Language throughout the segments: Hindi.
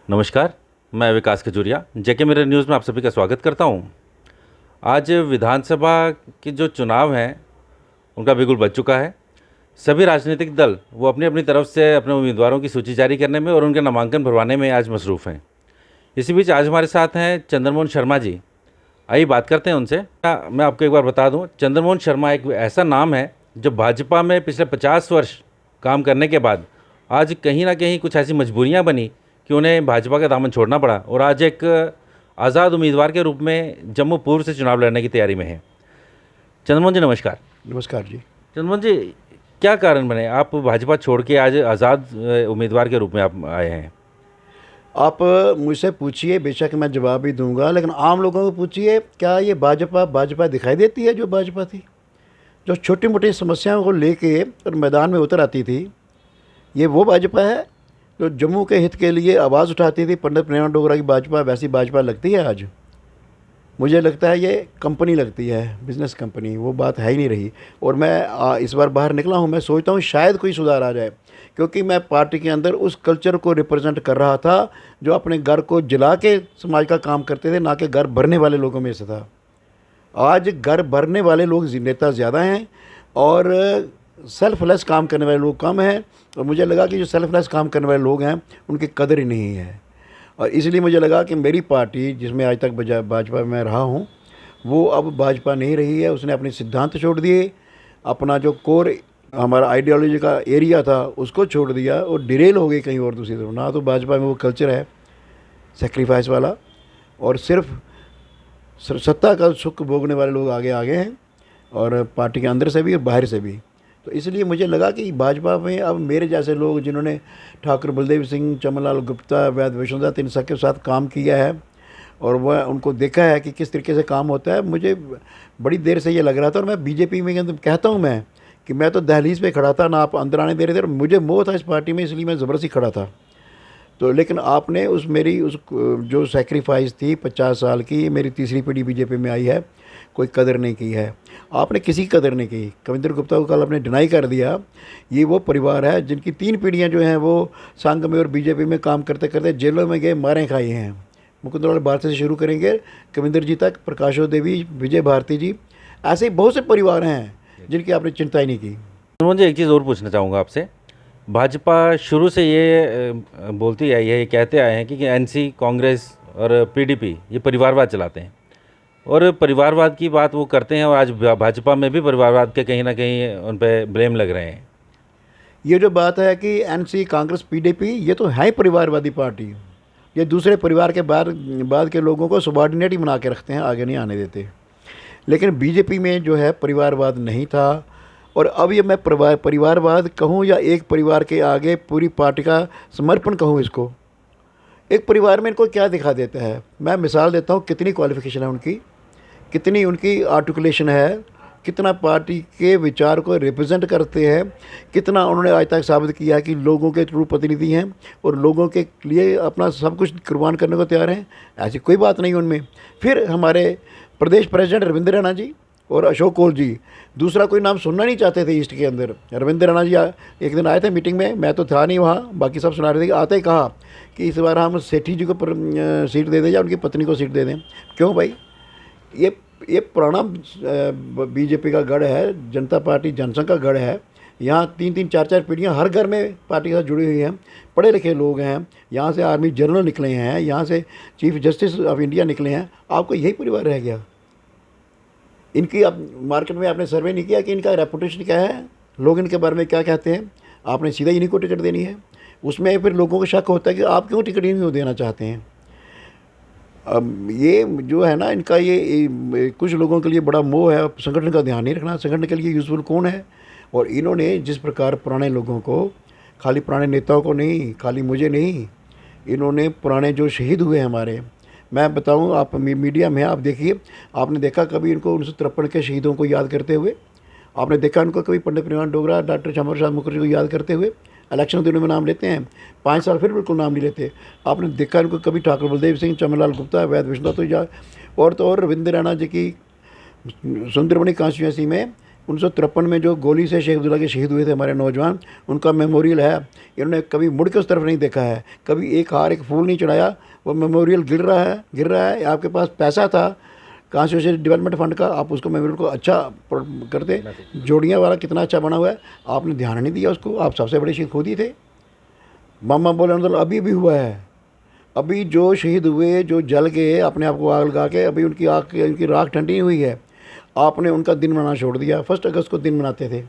नमस्कार, मैं विकास खजूरिया जेके मिरर न्यूज़ में आप सभी का स्वागत करता हूं। आज विधानसभा के जो चुनाव हैं उनका बिगुल बज चुका है। सभी राजनीतिक दल वो अपनी अपनी तरफ से अपने उम्मीदवारों की सूची जारी करने में और उनके नामांकन भरवाने में आज मसरूफ़ हैं। इसी बीच आज हमारे साथ हैं चंद्रमोहन शर्मा जी। आइए बात करते हैं उनसे। मैं आपको एक बार बता दूँ, चंद्रमोहन शर्मा एक ऐसा नाम है जो भाजपा में पिछले 50 वर्ष काम करने के बाद आज कहीं ना कहीं कुछ ऐसी मजबूरियाँ बनी कि उन्हें भाजपा का दामन छोड़ना पड़ा और आज एक आज़ाद उम्मीदवार के रूप में जम्मू पूर्व से चुनाव लड़ने की तैयारी में है। चंद्रमोहन जी नमस्कार। नमस्कार जी। चंद्रमोहन जी, क्या कारण बने आप भाजपा छोड़ के आज आज़ाद उम्मीदवार के रूप में आप आए हैं? आप मुझसे पूछिए, बेशक मैं जवाब भी दूंगा, लेकिन आम लोगों को पूछिए, क्या ये भाजपा दिखाई देती है जो भाजपा थी, जो छोटी मोटी समस्याओं को लेके और मैदान में उतर आती थी? ये वो भाजपा है जो जम्मू के हित के लिए आवाज़ उठाती थी? पंडित प्रेमानंद डोगरा की भाजपा वैसी भाजपा लगती है आज? मुझे लगता है ये कंपनी लगती है, बिज़नेस कंपनी। वो बात है ही नहीं रही। और मैं इस बार बाहर निकला हूँ, मैं सोचता हूँ शायद कोई सुधार आ जाए, क्योंकि मैं पार्टी के अंदर उस कल्चर को रिप्रेजेंट कर रहा था जो अपने घर को जला के समाज का काम करते थे, ना कि घर भरने वाले लोगों में से था। आज घर भरने वाले लोग नेता ज़्यादा हैं और सेल्फलेस काम करने वाले लोग कम हैं। और मुझे लगा कि जो सेल्फलेस काम करने वाले लोग हैं उनकी कदर ही नहीं है, और इसलिए मुझे लगा कि मेरी पार्टी, जिसमें आज तक भाजपा में रहा हूँ, वो अब भाजपा नहीं रही है। उसने अपने सिद्धांत छोड़ दिए, अपना जो कोर हमारा आइडियोलॉजी का एरिया था उसको छोड़ दिया और डिरेल हो गई कहीं और दूसरी तरफ। ना तो भाजपा में वो कल्चर है सेक्रीफाइस वाला, और सिर्फ सत्ता का सुख भोगने वाले लोग आगे आगे हैं, और पार्टी के अंदर से भी और बाहर से भी। तो इसलिए मुझे लगा कि भाजपा में अब मेरे जैसे लोग, जिन्होंने ठाकुर बलदेव सिंह, चमनलाल गुप्ता, वैद विष्णुदत्त, इन सबके साथ काम किया है और वह उनको देखा है कि किस तरीके से काम होता है, मुझे बड़ी देर से ये लग रहा था। और मैं बीजेपी में कहता हूँ मैं कि मैं तो दहलीज पे खड़ा था, ना आप अंदर आने दे रहे थे, और मुझे मोह था इस पार्टी में, इसलिए मैं ज़बरदस्ती खड़ा था। तो लेकिन आपने मेरी जो सेक्रीफाइस थी 50 साल की, मेरी तीसरी पीढ़ी बीजेपी में आई है, कोई कदर नहीं की है। आपने किसी की कदर नहीं की। कविंदर गुप्ता को कल आपने डिनाई कर दिया। ये वो परिवार है जिनकी 3 पीढ़ियाँ जो हैं वो संघ में और बीजेपी में काम करते करते जेलों में गए, मारें खाई हैं। मुकुंदलाल भारती से शुरू करेंगे, कविंदर जी तक, प्रकाशो देवी, विजय भारती जी, ऐसे ही बहुत से परिवार हैं जिनकी आपने चिंता ही नहीं की। मुझे एक चीज़ और पूछना चाहूँगा आपसे। भाजपा शुरू से ये बोलती आई है, ये कहते आए हैं कि एनसी, कांग्रेस और पीडीपी ये परिवारवाद चलाते हैं और परिवारवाद की बात वो करते हैं, और आज भाजपा में भी परिवारवाद के कहीं ना कहीं उन पर ब्लेम लग रहे हैं। ये जो बात है कि एनसी, कांग्रेस, पीडीपी, ये तो है ही परिवारवादी पार्टी। ये दूसरे परिवार के बाद के लोगों को सबॉर्डिनेट ही बना के रखते हैं, आगे नहीं आने देते। लेकिन बीजेपी में जो है परिवारवाद नहीं था, और अब ये मैं परिवारवाद कहूँ या एक परिवार के आगे पूरी पार्टी का समर्पण कहूँ इसको, एक परिवार में इनको क्या दिखा देता है। मैं मिसाल देता हूँ, कितनी क्वालिफिकेशन है उनकी, कितनी उनकी आर्टिकुलेशन है, कितना पार्टी के विचार को रिप्रेजेंट करते हैं, कितना उन्होंने आज तक साबित किया कि लोगों के ट्रू प्रतिनिधि हैं और लोगों के लिए अपना सब कुछ कुर्बान करने को तैयार हैं। ऐसी कोई बात नहीं उनमें। फिर हमारे प्रदेश प्रेसिडेंट रविंद्र राणा जी और अशोक कौल जी, दूसरा कोई नाम सुनना नहीं चाहते थे ईस्ट के अंदर। रविंद्र राणा जी एक दिन आए थे मीटिंग में, मैं तो था नहीं वहाँ, बाकी सब सुना रहे थे। आते ही कहा कि इस बार हम सेठी जी को सीट दे दें या उनकी पत्नी को सीट दे दें। क्यों भाई? ये पुराना बीजेपी का गढ़ है, जनता पार्टी जनसंघ का गढ़ है। यहाँ 3-3, 4-4 पीढ़ियाँ हर घर में पार्टी के साथ जुड़ी हुई हैं, पढ़े लिखे लोग हैं, यहाँ से आर्मी जनरल निकले हैं, यहाँ से चीफ जस्टिस ऑफ इंडिया निकले हैं। आपको यही परिवार रह गया? इनकी अब मार्केट में आपने सर्वे नहीं किया कि इनका रेपुटेशन क्या है, लोग इनके बारे में क्या कहते हैं? आपने सीधा इन्हीं को टिकट देनी है। उसमें फिर लोगों को शक होता है कि आप क्यों टिकट इन्हीं को देना चाहते हैं। अब ये जो है ना, इनका ये कुछ लोगों के लिए बड़ा मोह है, संगठन का ध्यान नहीं रखना। संगठन के लिए यूज़फुल कौन है? और इन्होंने जिस प्रकार पुराने लोगों को, खाली पुराने नेताओं को नहीं, खाली मुझे नहीं, इन्होंने पुराने जो शहीद हुए हमारे, मैं बताऊं, आप मीडिया में आप देखिए, आपने देखा कभी इनको 1953 के शहीदों को याद करते हुए? आपने देखा इनको कभी पंडित प्रेमानंद डोगरा, डॉक्टर श्यामा प्रसाद मुखर्जी को याद करते हुए? इलेक्शन दिनों में नाम लेते हैं, 5 साल फिर बिल्कुल नाम नहीं लेते। आपने देखा इनको कभी ठाकुर बलदेव सिंह, चमनलाल गुप्ता, वैद विष्णुदत्त और तो और रविंद्र राणा जी की सुंदरबनी कॉन्स्टिट्यूंसी में 1953 में जो गोली से शेख अब्दुल्ला के शहीद हुए थे हमारे नौजवान, उनका मेमोरियल है। इन्होंने कभी मुड़ के उस तरफ नहीं देखा है, कभी एक हार एक फूल नहीं चढ़ाया। वो मेमोरियल गिर रहा है। आपके पास पैसा था कॉन्स्टिट्यूशन डेवलपमेंट फंड का, आप उसको मेमोरियल को अच्छा करते। जोड़ियाँ वाला कितना अच्छा बना हुआ है, आपने ध्यान नहीं दिया उसको। आप सबसे बड़े शहीद खुद ही थे। मामा बोले अभी भी हुआ है। अभी जो शहीद हुए, जो जल गए, अपने आप को आग लगा के, अभी उनकी राख ठंडी नहीं हुई है। आपने उनका दिन मनाना छोड़ दिया। 1 अगस्त को दिन मनाते थे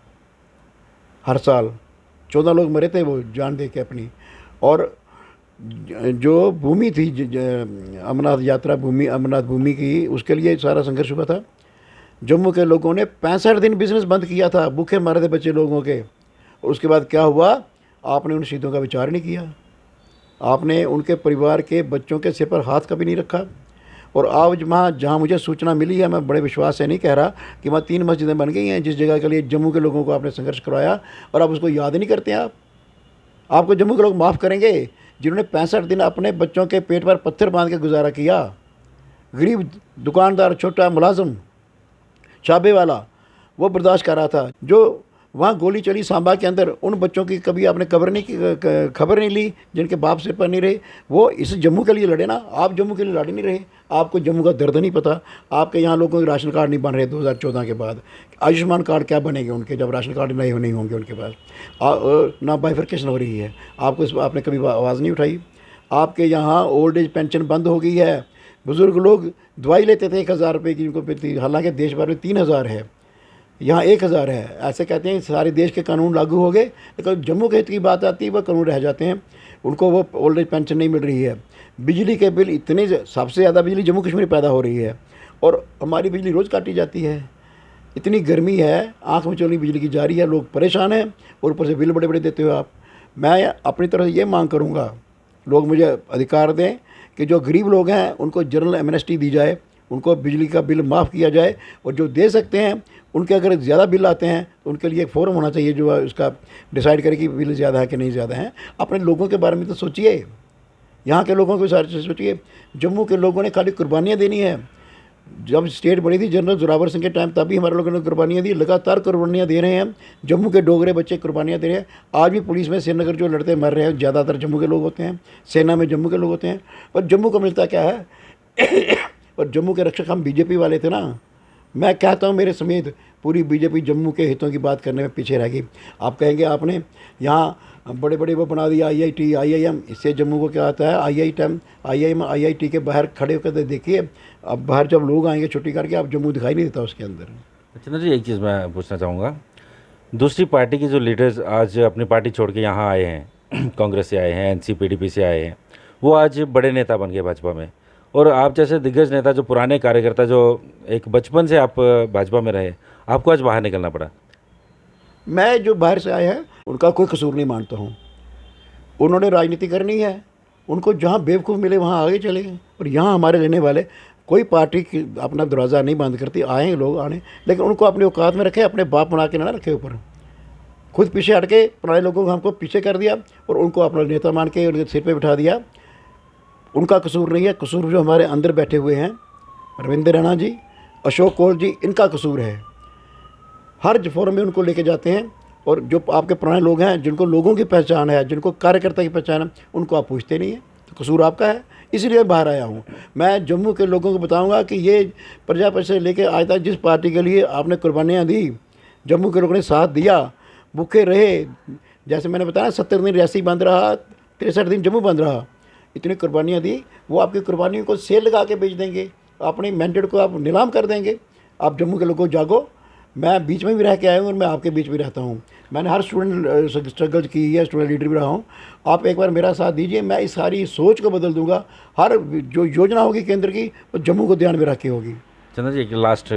हर साल। 14 लोग मरे थे वो जान दे के अपनी। और जो भूमि थी अमरनाथ यात्रा भूमि, अमरनाथ भूमि की, उसके लिए सारा संघर्ष हुआ था। जम्मू के लोगों ने 65 दिन बिजनेस बंद किया था, भूखे मरे थे बच्चे लोगों के। और उसके बाद क्या हुआ, आपने उन शहीदों का विचार नहीं किया। आपने उनके परिवार के बच्चों के सिर पर हाथ कभी नहीं रखा। और आज जहाँ मुझे सूचना मिली है, मैं बड़े विश्वास से नहीं कह रहा, कि वहाँ 3 मस्जिदें बन गई हैं जिस जगह के लिए जम्मू के लोगों को आपने संघर्ष करवाया, और आप उसको याद नहीं करते। आपको जम्मू के लोग माफ़ करेंगे जिन्होंने 65 दिन अपने बच्चों के पेट पर पत्थर बांध के गुजारा किया। गरीब दुकानदार, छोटा मुलाजम, चाबे वाला, वो बर्दाश्त कर रहा था। जो वहाँ गोली चली सांबा के अंदर, उन बच्चों की कभी आपने खबर नहीं ली जिनके बाप सिर पर नहीं रहे। वो इस जम्मू के लिए लड़े ना, आप जम्मू के लिए लड़ नहीं रहे। आपको जम्मू का दर्द नहीं पता। आपके यहाँ लोगों के राशन कार्ड नहीं बन रहे 2014 के बाद। आयुष्मान कार्ड क्या बनेंगे उनके, जब राशन कार्ड नहीं होंगे उनके पास। ना बाइफर्केशन हो रही है। आपने कभी आवाज़ नहीं उठाई। आपके यहाँ ओल्ड एज पेंशन बंद हो गई है। बुज़ुर्ग लोग दवाई लेते थे 1000 रुपये की, उनको मिलती, हालांकि देश भर में 3000 है, यहाँ 1000 है। ऐसे कहते हैं सारे देश के कानून लागू हो गए, लेकिन जम्मू के हित की बात आती है वह कानून रह जाते हैं। उनको वो ओल्ड एज पेंशन नहीं मिल रही है। बिजली के बिल इतने, सबसे ज़्यादा बिजली जम्मू कश्मीर में पैदा हो रही है, और हमारी बिजली रोज़ काटी जाती है। इतनी गर्मी है, आँख में चोली बिजली की जा रही है, लोग परेशान हैं, और ऊपर से बिल बड़े बड़े देते हो आप। मैं अपनी तरफ से ये मांग करूँगा, लोग मुझे अधिकार दें कि जो गरीब लोग हैं उनको जनरल एमनेस्टी दी जाए, उनको बिजली का बिल माफ़ किया जाए। और जो दे सकते हैं, उनके अगर ज़्यादा बिल आते हैं तो उनके लिए एक फोरम होना चाहिए जो उसका डिसाइड करे कि बिल ज़्यादा है कि नहीं ज़्यादा है। अपने लोगों के बारे में तो सोचिए, यहाँ के लोगों के सारे सोचिए। जम्मू के लोगों ने खाली कुर्बानियाँ देनी है। जब स्टेट बड़ी थी जनरल जोरावर सिंह के टाइम, तभी हमारे लोगों ने कुर्बानियाँ दी। लगातार कुर्बानियाँ दे रहे हैं। जम्मू के डोगरे बच्चे कुर्बानियाँ दे रहे हैं। आज भी पुलिस में श्रीनगर जो लड़ते मर रहे हैं, ज़्यादातर जम्मू के लोग होते हैं। सेना में जम्मू के लोग होते हैं। पर जम्मू को मिलता क्या है और जम्मू के रक्षक हम बीजेपी वाले थे ना। मैं कहता हूँ मेरे समेत पूरी बीजेपी जम्मू के हितों की बात करने में पीछे रह गई। आप कहेंगे आपने यहाँ बड़े बड़े वो बना दिया IIT IIM, इससे जम्मू को क्या आता है। IIM IIT के बाहर खड़े होकर देखिए, अब बाहर जब लोग आएंगे छुट्टी करके, आप जम्मू दिखाई नहीं देता उसके अंदर। चंद्र जी, एक चीज़ मैं पूछना चाहूँगा, दूसरी पार्टी के जो लीडर्स आज अपनी पार्टी छोड़ के यहाँ आए हैं, कांग्रेस से आए हैं, NC PDP से आए हैं, वो आज बड़े नेता बन गए भाजपा में, और आप जैसे दिग्गज नेता, जो पुराने कार्यकर्ता, जो एक बचपन से आप भाजपा में रहे, आपको आज बाहर निकलना पड़ा। मैं जो बाहर से आए हैं उनका कोई कसूर नहीं मानता हूँ। उन्होंने राजनीति करनी है, उनको जहाँ बेवकूफ़ मिले वहाँ आगे चले गए। और यहाँ हमारे रहने वाले कोई पार्टी की अपना दरवाज़ा नहीं बंद करती, आए लोग आने, लेकिन उनको अपने औकात में रखे, अपने बाप बना के ना रखे ऊपर। खुद पीछे हट के पुराने लोगों को हमको पीछे कर दिया और उनको अपना नेता मान के उनके सिर पे बिठा दिया। उनका कसूर नहीं है, कसूर जो हमारे अंदर बैठे हुए हैं, रविंद्र रैना जी, अशोक कौल जी, इनका कसूर है। हर फोरम में उनको लेके जाते हैं, और जो आपके पुराने लोग हैं जिनको लोगों की पहचान है, जिनको कार्यकर्ता की पहचान है, उनको आप पूछते नहीं हैं। तो कसूर आपका है, इसलिए बाहर आया हूँ। मैं जम्मू के लोगों को बताऊँगा कि ये प्रजा परिषद से लेकर आज तक जिस पार्टी के लिए आपने कुर्बानियाँ दी, जम्मू के लोगों ने साथ दिया, भूखे रहे। जैसे मैंने बताया 70 दिन रियासी बंद रहा, 63 दिन जम्मू बंद रहा, इतनी कुर्बानियाँ दी। वो आपकी कुर्बानियों को सेल लगा के बेच देंगे, अपनी मैंडेट को आप नीलाम कर देंगे। आप जम्मू के लोगों को जागो। मैं बीच में भी रह के आया हूँ और मैं आपके बीच में रहता हूँ। मैंने हर स्टूडेंट स्ट्रगल की है, स्टूडेंट लीडर भी रहा हूँ। आप एक बार मेरा साथ दीजिए, मैं इस सारी सोच को बदल दूंगा। हर जो योजना होगी केंद्र की, वो जम्मू को ध्यान में रख के होगी। चंद्र जी, एक लास्ट,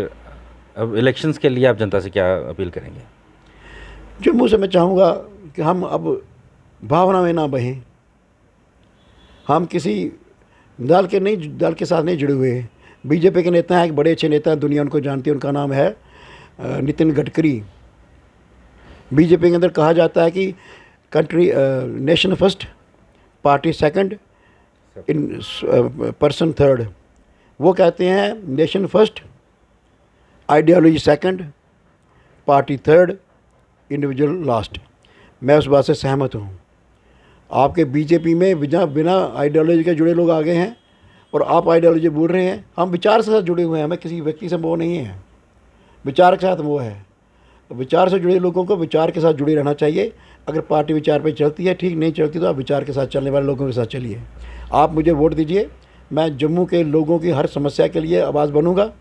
अब इलेक्शंस के लिए आप जनता से क्या अपील करेंगे? जम्मू से मैं चाहूँगा कि हम अब भावना में ना बहें। हम किसी दल के साथ नहीं जुड़े हुए हैं। बीजेपी के नेता हैं, एक बड़े अच्छे नेता, दुनिया उनको जानती है, उनका नाम है नितिन गडकरी। बीजेपी के अंदर कहा जाता है कि country nation first, party second, in person third. वो कहते हैं nation first, ideology second, party third, individual last. मैं उस बात से सहमत हूँ। आपके बीजेपी में बिना बिना आइडियोलॉजी के जुड़े लोग आ गए हैं और आप आइडियोलॉजी बोल रहे हैं। हम विचार के साथ जुड़े हुए हैं, हमें किसी व्यक्ति से मोह नहीं है, विचार के साथ मोह है। विचार से जुड़े लोगों को विचार के साथ जुड़े रहना चाहिए। अगर पार्टी विचार पे चलती है ठीक, नहीं चलती तो आप विचार के साथ चलने वाले लोगों के साथ चलिए। आप मुझे वोट दीजिए, मैं जम्मू के लोगों की हर समस्या के लिए आवाज़ बनूंगा।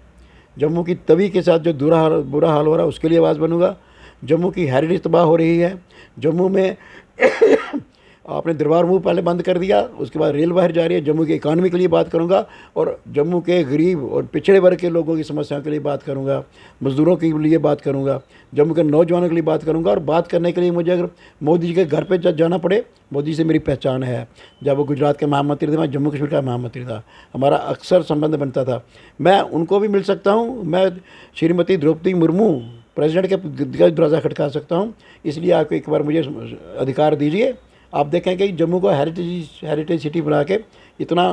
जम्मू की तवी के साथ जो बुरा हाल हो रहा है उसके लिए आवाज़ बनूंगा। जम्मू की हेरिटेज तबाह हो रही है। जम्मू में आपने दरबार मूव पहले बंद कर दिया, उसके बाद रेल बाहर जा रही है। जम्मू की इकानमी के लिए बात करूंगा और जम्मू के गरीब और पिछड़े वर्ग के लोगों की समस्याओं के लिए बात करूंगा, मज़दूरों के लिए बात करूंगा, जम्मू के नौजवानों के लिए बात करूंगा। और बात करने के लिए मुझे अगर मोदी जी के घर पे जाना पड़े, मोदी से मेरी पहचान है। जब वो गुजरात के महामंत्री थे, मैं जम्मू कश्मीर का महामंत्री था, हमारा अक्सर संबंध बनता था। मैं उनको भी मिल सकता हूँ। मैं श्रीमती द्रौपदी मुर्मू प्रेसिडेंट के दरवाज़ा खटका सकता हूँ। इसलिए आप एक बार मुझे अधिकार दीजिए। आप देखें कि जम्मू को हेरिटेज सिटी बना के इतना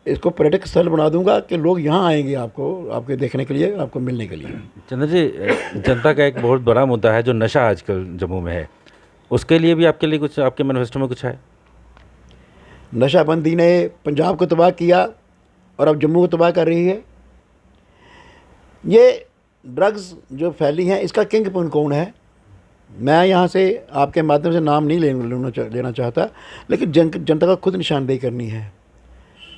इसको पर्यटक स्थल बना दूंगा कि लोग यहाँ आएंगे आपके देखने के लिए, आपको मिलने के लिए। चंद्र जी, जनता का एक बहुत बड़ा मुद्दा है जो नशा आजकल जम्मू में है, उसके लिए भी आपके लिए कुछ, आपके मैनिफेस्टो में कुछ है? नशाबंदी ने पंजाब को तबाह किया और अब जम्मू को तबाह कर रही है। ये ड्रग्स जो फैली हैं, इसका किंग पिन कौन है? मैं यहाँ से आपके माध्यम से नाम नहीं लेना चाहता, लेकिन जनता का खुद निशानदेही करनी है।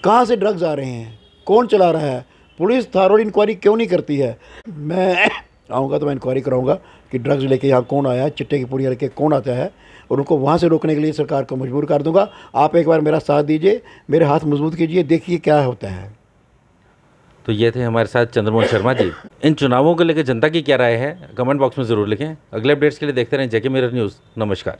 कहाँ से ड्रग्स आ रहे हैं, कौन चला रहा है, पुलिस थॉरोड इंक्वायरी क्यों नहीं करती है? मैं आऊँगा तो मैं इंक्वायरी कराऊँगा कि ड्रग्स लेके यहाँ कौन आया है, चिट्टे की पुड़िया लेके कौन आता है, और उनको वहाँ से रोकने के लिए सरकार को मजबूर कर दूँगा। आप एक बार मेरा साथ दीजिए, मेरे हाथ मजबूत कीजिए, देखिए क्या होता है। तो ये थे हमारे साथ चंद्रमोहन शर्मा जी। इन चुनावों को लेकर जनता की क्या राय है, कमेंट बॉक्स में ज़रूर लिखें। अगले अपडेट्स के लिए देखते रहें जेके मिरर न्यूज़। नमस्कार।